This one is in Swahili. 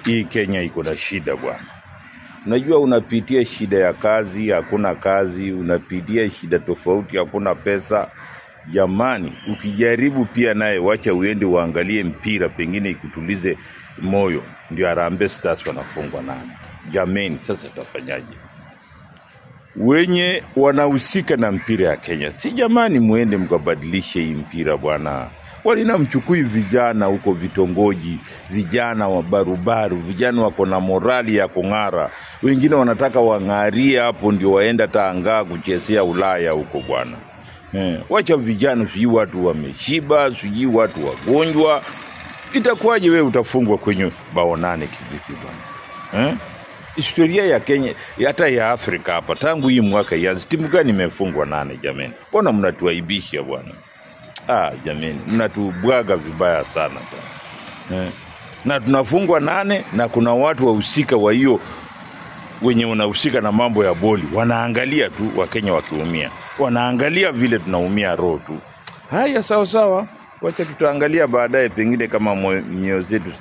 Hii Kenya iko na shida bwana. Unajua unapitia shida ya kazi, hakuna kazi, unapitia shida tofauti, hakuna pesa. Jamani, ukijaribu pia naye wacha uende uangalie mpira pengine ikutulize moyo. Ndio Harambee Stars wanafungwa nani. Jamani, sasa tutafanyaje? Wenye wanahusika na mpira ya Kenya, si jamani muende mkabadilishe hii mpira bwana. Kwani mchukui vijana huko vitongoji, vijana wa barubaru, vijana wako na morali ya kung'ara. Wengine wanataka wang'arie hapo ndio waenda taangaa kuchezea Ulaya huko bwana. Wacha vijana, siji watu wameshiba, siji watu wagonjwa. Itakuwaje wewe utafungwa kwenye bao 8 kivipi bwana? Historia ya Kenya, hata ya Afrika hapa, tangu hii mwaka ianze, timu gani imefungwa 8 jamani? Mbona mnatuaibisha bwana? Jamani, mnatubwaga vibaya sana bwana. Na tunafungwa 8 na kuna watu wahusika wa hiyo, wenye wanahusika na mambo ya boli, wanaangalia tu Wakenya wakiumia. Wanaangalia vile tunaumia roho tu. Haya, sawa sawa. Wacha tutaangalia baadaye pengine kama mioyo zetu